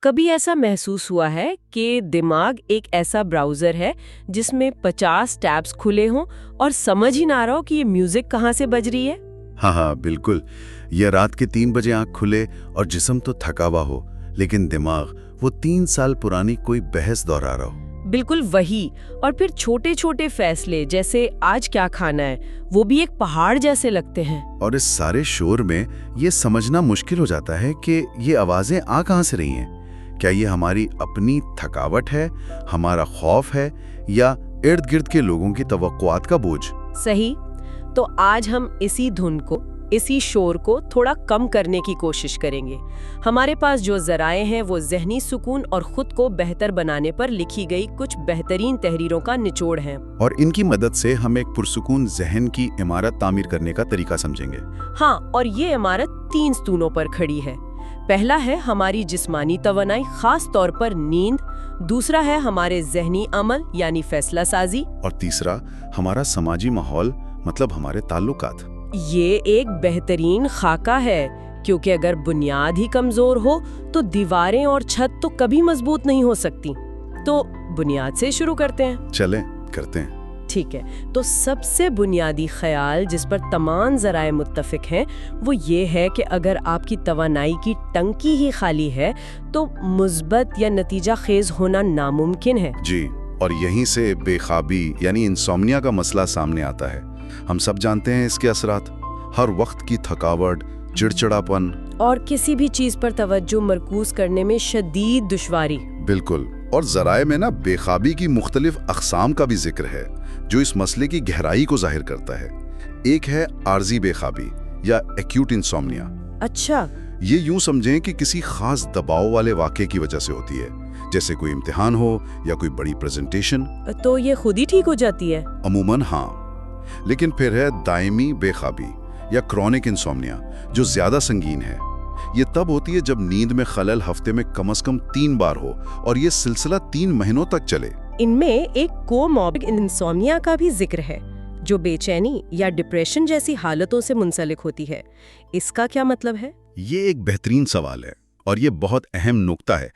کبھی ایسا محسوس ہوا ہے کہ دماغ ایک ایسا براؤزر ہے جس میں 50 ٹیبز کھلے ہوں اور سمجھ ہی نہ رہا ہو کہ یہ میوزک کہاں سے بج رہی ہے؟ ہاں بالکل. یہ رات کے 3 بجے آنکھ کھلے اور جسم تو تھکا ہوا ہو، لیکن دماغ وہ 3 سال پرانی کوئی بحث دہرا رہا ہو. بالکل وہی. اور پھر چھوٹے چھوٹے فیصلے جیسے آج کیا کھانا ہے وہ بھی ایک پہاڑ جیسے لگتے ہیں. اور اس سارے شور میں یہ سمجھنا مشکل ہو جاتا ہے کہ یہ آوازیں آ کہاں سے رہی ہیں. کیا یہ ہماری اپنی تھکاوٹ ہے، ہمارا خوف ہے، یا ارد گرد کے لوگوں کی توقعات کا بوجھ؟ صحیح. تو آج ہم اسی دھن کو، اسی شور کو تھوڑا کم کرنے کی کوشش کریں گے. ہمارے پاس جو ذرائع ہیں وہ ذہنی سکون اور خود کو بہتر بنانے پر لکھی گئی کچھ بہترین تحریروں کا نچوڑ ہیں. اور ان کی مدد سے ہم ایک پرسکون ذہن کی عمارت تعمیر کرنے کا طریقہ سمجھیں گے. ہاں، اور یہ عمارت 3 ستونوں پر کھڑی ہے. پہلا ہے ہماری جسمانی توانائی، خاص طور پر نیند. دوسرا ہے ہمارے ذہنی عمل یعنی فیصلہ سازی. اور تیسرا ہمارا سماجی ماحول، مطلب ہمارے تعلقات. یہ ایک بہترین خاکہ ہے، کیونکہ اگر بنیاد ہی کمزور ہو تو دیواریں اور چھت تو کبھی مضبوط نہیں ہو سکتی. تو بنیاد سے شروع کرتے ہیں. چلیں کرتے ہیں. ٹھیک ہے. تو سب سے بنیادی خیال جس پر تمام ذرائع متفق ہیں وہ یہ ہے کہ اگر آپ کی توانائی کی ٹنکی ہی خالی ہے تو مثبت یا نتیجہ خیز ہونا ناممکن ہے. جی، اور یہیں سے بے خوابی یعنی انسومنیا کا مسئلہ سامنے آتا ہے. ہم سب جانتے ہیں اس کے اثرات: ہر وقت کی تھکاوٹ، چڑچڑاپن، اور کسی بھی چیز پر توجہ مرکوز کرنے میں شدید دشواری. بالکل. اور ذرائع میں بے خوابی کی مختلف اقسام کا بھی ذکر ہے جو اس مسئلے کی گہرائی کو ظاہر کرتا ہے. ایک ہے عارضی بے خوابی یا ایکیوٹ انسومنیا. اچھا. یہ یوں سمجھیں کہ کسی خاص دباؤ والے واقعے کی وجہ سے ہوتی ہے، جیسے کوئی امتحان ہو یا کوئی بڑی پریزنٹیشن. تو یہ خود ہی ٹھیک ہو جاتی ہے؟ عموماً ہاں. لیکن پھر ہے دائمی بے خوابی یا کرونک انسومنیا، جو زیادہ سنگین ہے. یہ تب ہوتی ہے جب نیند میں خلل ہفتے میں کم از کم 3 بار ہو اور یہ سلسلہ 3 مہینوں تک چلے. ان میں ایک کوموربڈ انسومنیا کا بھی ذکر ہے جو بے چینی یا ڈپریشن جیسی حالتوں سے منسلک ہوتی ہے. اس کا کیا مطلب ہے؟ یہ ایک بہترین سوال ہے اور یہ بہت اہم نکتہ ہے.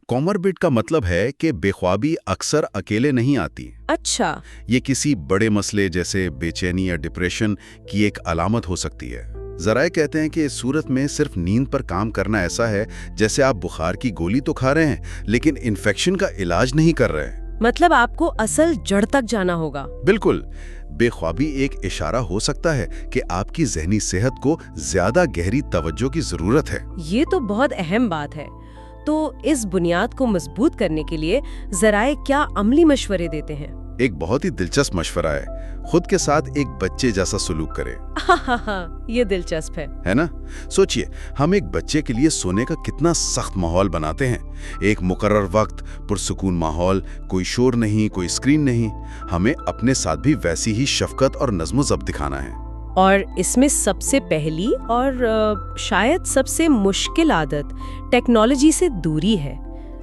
کوموربڈ کا مطلب ہے کہ بے خوابی اکثر اکیلے نہیں آتی. اچھا. یہ کسی بڑے مسئلے جیسے بے چینی یا ڈپریشن کی ایک علامت ہو سکتی ہے. ذرائع کہتے ہیں کہ اس صورت میں صرف نیند پر کام کرنا ایسا ہے جیسے آپ بخار کی گولی تو کھا رہے ہیں لیکن انفیکشن کا علاج نہیں کر رہے. مطلب آپ کو اصل جڑ تک جانا ہوگا. بالکل. بے خوابی ایک اشارہ ہو سکتا ہے کہ آپ کی ذہنی صحت کو زیادہ گہری توجہ کی ضرورت ہے. یہ تو بہت اہم بات ہے. تو اس بنیاد کو مضبوط کرنے کے لیے ذرائع کیا عملی مشورے دیتے ہیں؟ ایک بہت ہی دلچسپ مشورہ ہے: خود کے ساتھ ایک بچے جیسا سلوک کرے. یہ دلچسپ ہے نا؟ سوچئے، ہم ایک بچے کے لیے سونے کا کتنا سخت ماحول بناتے ہیں. ایک مقرر وقت، پرسکون ماحول، کوئی شور نہیں، کوئی اسکرین نہیں. ہمیں اپنے ساتھ بھی ویسی ہی شفقت اور نظم و ضبط دکھانا ہے. اور اس میں سب سے پہلی اور شاید سب سے مشکل عادت ٹیکنالوجی سے دوری ہے.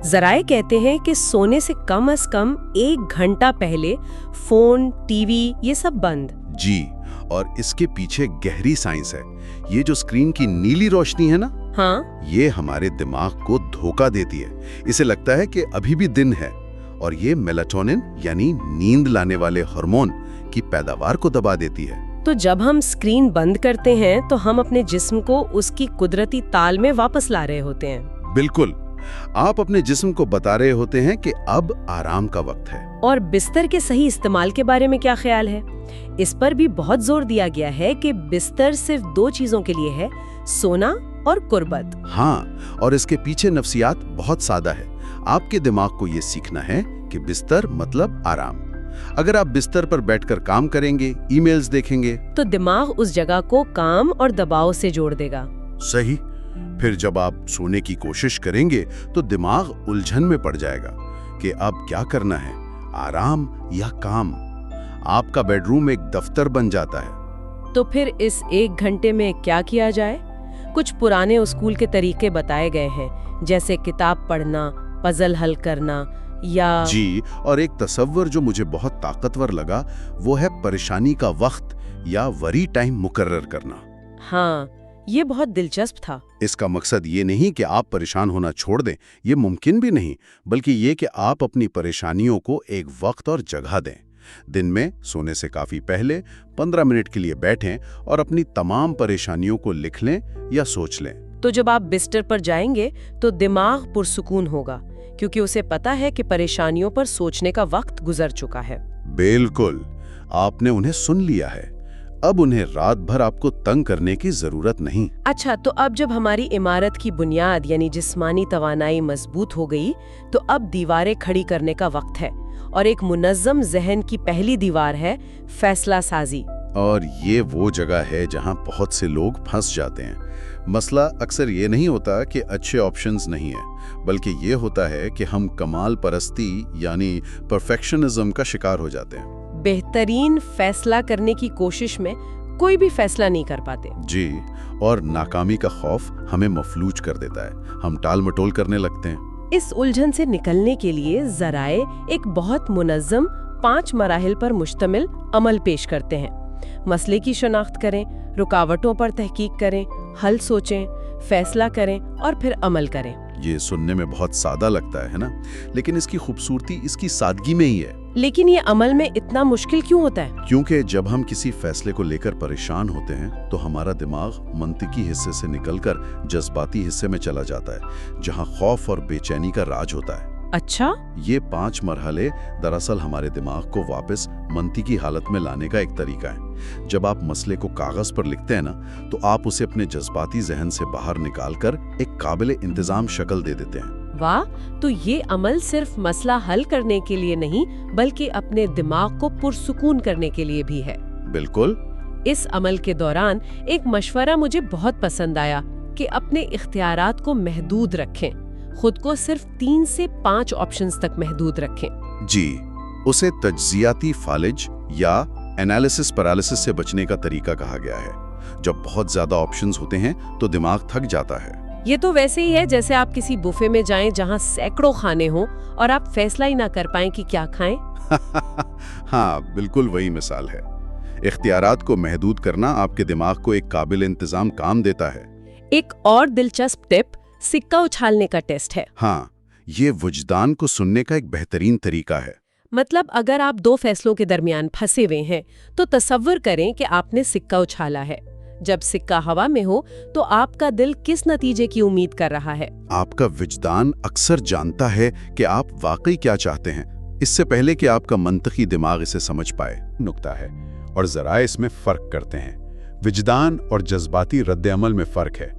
ذرائع کہتے ہیں کہ سونے سے کم از کم 1 گھنٹہ پہلے فون، ٹی وی یہ سب بند. جی، اور اس کے پیچھے گہری سائنس ہے. یہ جو اسکرین کی نیلی روشنی ہے نا، ہاں، یہ ہمارے دماغ کو دھوکہ دیتی ہے. اسے لگتا ہے کہ ابھی بھی دن ہے، اور یہ میلاٹونن یعنی نیند لانے والے ہارمون کی پیداوار کو دبا دیتی ہے. تو جب ہم اسکرین بند کرتے ہیں تو ہم اپنے جسم کو اس کی قدرتی تال میں واپس لا رہے ہوتے ہیں. بالکل. آپ اپنے جسم کو بتا رہے ہوتے ہیں کہ اب آرام کا وقت ہے. اور بستر کے صحیح استعمال کے بارے میں کیا خیال ہے؟ اس پر بھی بہت زور دیا گیا ہے کہ بستر صرف 2 چیزوں کے لیے ہے: سونا اور قربت. ہاں، اور اس کے پیچھے نفسیات بہت سادہ ہے. آپ کے دماغ کو یہ سیکھنا ہے کہ بستر مطلب آرام. اگر آپ بستر پر بیٹھ کر کام کریں گے، ای میلز دیکھیں گے، تو دماغ اس جگہ کو کام اور دباؤ سے جوڑ دے گا. صحیح. پھر جب آپ سونے کی کوشش کریں گے تو دماغ الجھن میں پڑ جائے گا کہ اب کیا کرنا ہے، آرام یا کام. آپ کا بیڈ روم ایک دفتر بن جاتا ہے. تو پھر اس 1 گھنٹے میں کیا کیا جائے؟ کچھ پرانے اسکول کے طریقے بتائے گئے ہیں، جیسے کتاب پڑھنا، پزل حل کرنا، یا جی، اور ایک تصور جو مجھے بہت طاقتور لگا وہ ہے پریشانی کا وقت یا وری ٹائم مقرر کرنا. ہاں، یہ بہت دلچسپ تھا۔ इसका मकसद ये नहीं कि आप परेशान होना छोड़ दें, ये मुमकिन भी नहीं, बल्कि ये कि आप अपनी परेशानियों को एक वक्त और जगह दें। दिन में सोने से काफी पहले 15 मिनट के लिए बैठें और अपनी तमाम परेशानियों को लिख लें या सोच लें। तो जब आप बिस्तर पर जाएंगे तो दिमाग पुरसुकून होगा, क्योंकि उसे पता है कि परेशानियों पर सोचने का वक्त गुजर चुका है। बिल्कुल, आपने उन्हें सुन लिया है। अब उन्हें रात भर आपको तंग करने की जरूरत नहीं। अच्छा, तो अब जब हमारी इमारत की बुनियाद यानी जिस्मानी तवानाई मजबूत हो गई, तो अब दीवारें खड़ी करने का वक्त है, और एक मुनज़्ज़म ज़हन की पहली दीवार है फैसला साजी। और ये वो जगह है जहां बहुत से लोग फंस जाते हैं। मसला अक्सर ये नहीं होता कि अच्छे ऑप्शंस नहीं है, बल्कि ये होता है कि हम कमाल परस्ती यानी परफेक्शनिज्म का शिकार हो जाते हैं। बेहतरीन फैसला करने की कोशिश में कोई भी फैसला नहीं कर पाते। जी, और नाकामी का खौफ हमें मफलूज कर देता है, हम टाल मटोल करने लगते हैं। इस उलझन से निकलने के लिए ज़राए एक बहुत मुनज़्ज़म 5 मराहिल पर मुश्तमिल अमल पेश करते हैं। मसले की शनाख्त करें, रुकावटों पर तहकीक करें, हल सोचें, फैसला करें और फिर अमल करें। ये सुनने में बहुत सादा लगता है ना, लेकिन इसकी खूबसूरती इसकी सादगी में ही है। लेकिन ये अमल में इतना मुश्किल क्यों होता है? क्योंकि जब हम किसी फैसले को लेकर परेशान होते हैं तो हमारा दिमाग मंतिकी हिस्से से निकलकर जज्बाती हिस्से में चला जाता है, जहां खौफ और बेचैनी का राज होता है। अच्छा, ये 5 मरहले दरअसल हमारे दिमाग को वापस मंतिकी हालत में लाने का एक तरीका है। जब आप मसले को कागज पर लिखते हैं ना, तो आप उसे अपने जज्बाती जहन से बाहर निकालकर एक काबिल इंतजाम शक्ल दे देते हैं। वाह, तो ये अमल सिर्फ मसला हल करने के लिए नहीं, बल्कि अपने दिमाग को पुरसुकून करने के लिए भी है। बिल्कुल। इस अमल के दौरान एक मशवरा मुझे बहुत पसंद आया कि अपने इख्तियारात को महदूद रखें, खुद को सिर्फ 3 से 5 ऑप्शंस तक महदूद रखें। जी, उसे तज्जियाती फालिज या एनालिसिस पैरालिसिस से बचने का तरीका कहा गया है। जब बहुत ज्यादा ऑप्शंस होते हैं तो दिमाग थक जाता है। ये तो वैसे ही है जैसे आप किसी बुफे में जाएं जहां सैकड़ों खाने हों और आप फैसला ही ना कर पाएं कि क्या खाएं। हाँ, बिल्कुल वही मिसाल है। इख्तियारात को महदूद करना आपके दिमाग को एक काबिल इंतजाम काम देता है। एक और दिलचस्प टिप सिक्का उछालने का टेस्ट है। हाँ, ये वजदान को सुनने का एक बेहतरीन तरीका है। मतलब अगर आप 2 फैसलों के दरमियान फंसे हुए हैं तो तसव्वुर करें कि आपने सिक्का उछाला है। जब सिक्का हवा में हो तो आपका दिल किस नतीजे की उम्मीद कर रहा है? आपका विजदान अक्सर जानता है कि आप वाकई क्या चाहते हैं, इससे पहले कि आपका मंतकी दिमाग इसे समझ पाए। नुक्ता है, और जरा इसमें फर्क करते हैं। विजदान और जज्बाती रद्द-ए-अमल में फर्क है।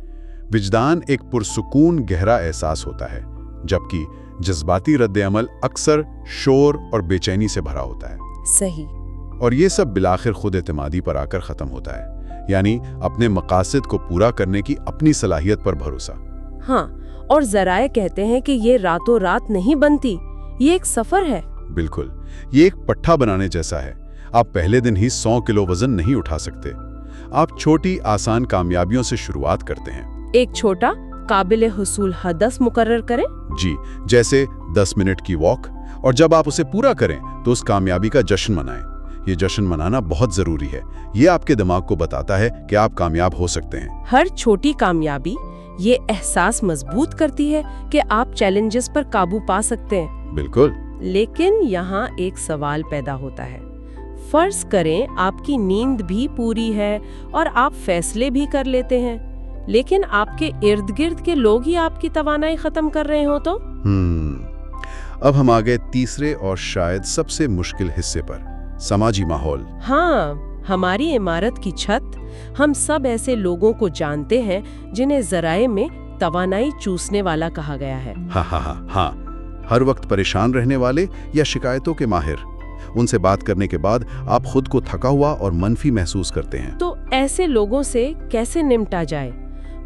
विजदान एक पुरसुकून गहरा एहसास होता है, जबकि जज्बाती रद्द-ए-अमल अक्सर शोर और बेचैनी से भरा होता है। सही। और ये सब बिलाखिर खुद एतमादी पर आकर खत्म होता है, यानी अपने मकासद को पूरा करने की अपनी सलाहियत पर भरोसा। हाँ, और ज़राए कहते हैं कि ये रातों रात नहीं बनती, ये एक सफर है। बिल्कुल, ये एक पट्टा बनाने जैसा है। आप पहले दिन ही 100 किलो वजन नहीं उठा सकते। आप छोटी आसान कामयाबियों से शुरुआत करते हैं। एक छोटा काबिल हुसूल हदफ मुकर्रर करें। जी, जैसे 10 मिनट की वॉक, और जब आप उसे पूरा करें तो उस कामयाबी का जश्न मनाएं। ये जश्न मनाना बहुत जरूरी है। ये आपके दिमाग को बताता है कि आप कामयाब हो सकते हैं। हर छोटी कामयाबी ये एहसास मजबूत करती है कि आप चैलेंजेस पर काबू पा सकते हैं। बिल्कुल। लेकिन यहाँ एक सवाल पैदा होता है। फर्ज करें आपकी नींद भी पूरी है और आप फैसले भी कर लेते हैं, लेकिन आपके इर्द गिर्द के लोग ही आपकी तवानाई खत्म कर रहे हो तो? अब हम आ गए तीसरे और शायद सबसे मुश्किल हिस्से पर, समाजी माहौल। हाँ, हमारी इमारत की छत। हम सब ऐसे लोगों को जानते हैं जिन्हें ज़राए में तवानाई चूसने वाला कहा गया है। हाँ, हर वक्त परेशान रहने वाले या शिकायतों के माहिर। उनसे बात करने के बाद आप खुद को थका हुआ और मनफी महसूस करते हैं। तो ऐसे लोगों से कैसे निपटा जाए?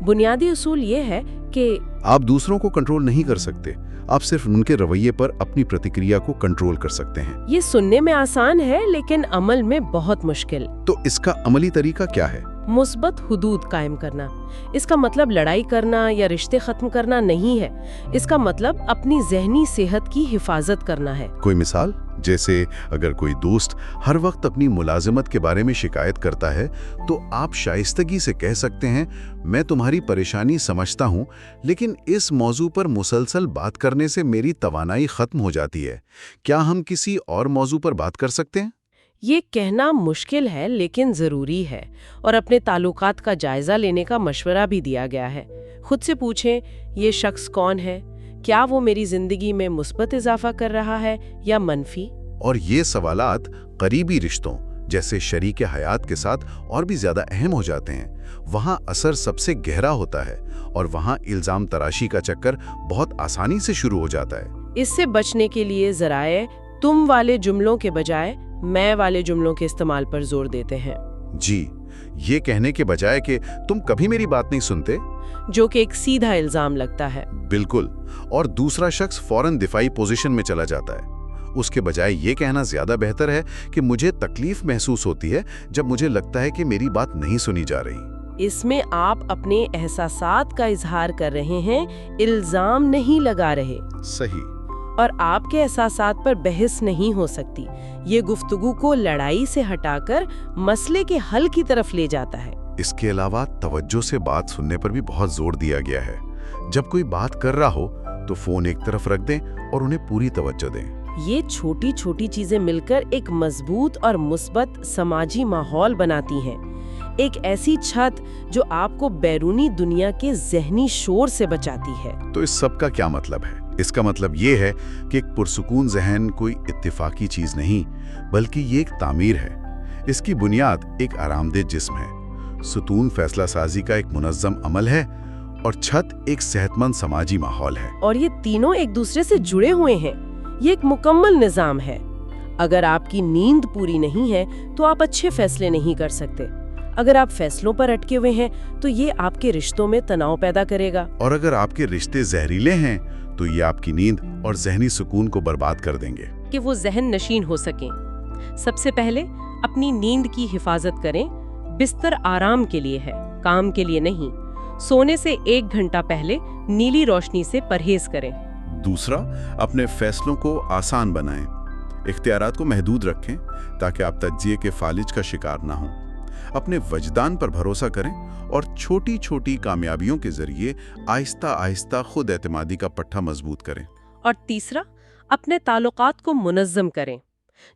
बुनियादी उसूल ये है कि आप दूसरों को कंट्रोल नहीं कर सकते, आप सिर्फ उनके रवैये पर अपनी प्रतिक्रिया को कंट्रोल कर सकते हैं। ये सुनने में आसान है, लेकिन अमल में बहुत मुश्किल। तो इसका अमली तरीका क्या है? मुस्बत हुदूद कायम करना। इसका मतलब लड़ाई करना या रिश्ते खत्म करना नहीं है। इसका मतलब अपनी ज़हनी सेहत की हिफाजत करना है। कोई मिसाल? जैसे अगर कोई दोस्त हर वक्त अपनी मुलाजिमत के बारे में शिकायत करता है तो आप शाइस्तगी से कह सकते हैं, मैं तुम्हारी परेशानी समझता हूँ, लेकिन इस मौजू पर मुसलसल बात करने से मेरी तवानाई खत्म हो जाती है। क्या हम किसी और मौजू पर बात कर सकते हैं? ये कहना मुश्किल है लेकिन ज़रूरी है, और अपने ताल्लुकात का जायज़ा लेने का मशवरा भी दिया गया है। खुद से पूछें, ये शख्स कौन है? क्या वो मेरी ज़िंदगी में मुस्बत इजाफा कर रहा है या मनफी? और ये सवालात करीबी रिश्तों जैसे शरीक हयात के साथ और भी ज़्यादा अहम हो जाते हैं। वहाँ असर सबसे गहरा होता है और वहाँ इल्ज़ाम तराशी का चक्कर बहुत आसानी से शुरू हो जाता है। इससे बचने के लिए ज़राए तुम वाले जुमलों के बजाय मैं वाले जुमलों के इस्तेमाल पर जोर देते हैं। जी, ये कहने के बजाय कि तुम कभी मेरी बात नहीं सुनते, जो कि एक सीधा इल्ज़ाम लगता है। बिल्कुल, और दूसरा शख्स फौरन दिफाई पोजीशन में चला जाता है। उसके बजाय ये कहना ज्यादा बेहतर है कि मुझे तकलीफ महसूस होती है जब मुझे लगता है कि मेरी बात नहीं सुनी जा रही। इसमें आप अपने एहसासात का इजहार कर रहे हैं, इल्ज़ाम नहीं लगा रहे। सही। और आपके एहसासात पर बहस नहीं हो सकती। ये गुफ्तगू को लड़ाई से हटाकर मसले के हल की तरफ ले जाता है। इसके अलावा तवज्जो से बात सुनने पर भी बहुत जोर दिया गया है। जब कोई बात कर रहा हो तो फोन एक तरफ रख दें और उन्हें पूरी तवज्जो दें। ये छोटी छोटी चीजें मिलकर एक मजबूत और मुस्बत समाजी माहौल बनाती हैं। एक ऐसी छत जो आपको बैरूनी दुनिया के ज़हनी शोर से बचाती है। तो इस सब का क्या मतलब है? इसका मतलब ये है कि एक पुरसुकून ज़हन कोई इत्तिफाकी चीज़ नहीं, बल्कि ये एक तामीर है। इसकी बुनियाद एक आरामदेह जिस्म है, सुतून फैसला साजी का एक मुनज़्ज़म अमल है, और छत एक सेहतमंद समाजी माहौल है। और ये तीनों एक दूसरे से जुड़े हुए हैं। ये एक मुकम्मल निज़ाम है। अगर आपकी नींद पूरी नहीं है तो आप अच्छे फैसले नहीं कर सकते। अगर आप फैसलों पर अटके हुए हैं तो ये आपके रिश्तों में तनाव पैदा करेगा। और अगर आपके रिश्ते जहरीले हैं तो ये आपकी नींद और ज़हनी सुकून को बर्बाद कर देंगे। कि वो जहन नशीन हो सकें, सबसे पहले अपनी नींद की हिफाजत करें। बिस्तर आराम के लिए है, काम के लिए नहीं। सोने से 1 घंटा पहले नीली रोशनी से परहेज करें। दूसरा, अपने फैसलों को आसान बनाएं। इख्तियारात को महदूद रखें ताकि आप तज्जिए के फालिज का शिकार ना हों। अपने वजदान पर भरोसा करें और छोटी छोटी कामयाबियों के जरिए आहिस्ता आहिस्ता खुद एतमादी का पट्टा मजबूत करें। और तीसरा, अपने ताल्लुकात को मुनज़्ज़म करें।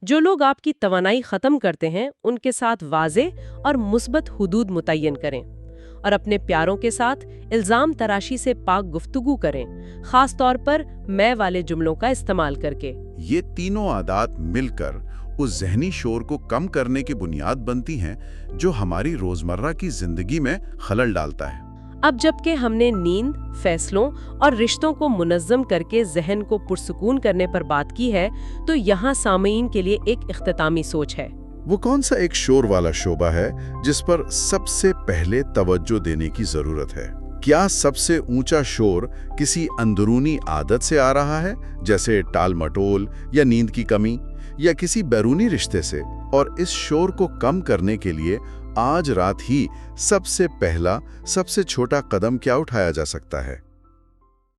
जो लोग आपकी तवानाई ख़त्म करते हैं उनके साथ वाज़े और मुस्बत हुदूद मुतय्यन करें। और अपने प्यारों के साथ इल्ज़ाम तराशी से पाक गुफ्तगू करें, ख़ास तौर पर मैं वाले जुमलों का इस्तेमाल करके। ये तीनों आदात मिलकर उस ज़हनी शोर को कम करने की बुनियाद बनती हैं जो हमारी रोज़मर्रा की ज़िंदगी में खलल डालता है। अब जबकि हमने नींद, फैसलों और रिश्तों को मुनज़्ज़म करके ज़हन को पुरसुकून करने पर बात की है, तो यहाँ सामईन के लिए एक इख्तितामी सोच है। वो कौन सा एक शोर वाला शोबा है जिस पर सबसे पहले तवज्जो देने की ज़रूरत है? क्या सबसे ऊंचा शोर किसी अंदरूनी आदत से आ रहा है, जैसे टाल मटोल या नींद की कमी, या किसी बैरूनी रिश्ते से? और इस शोर को कम करने के लिए आज रात ही सबसे पहला, सबसे छोटा कदम क्या उठाया जा सकता है?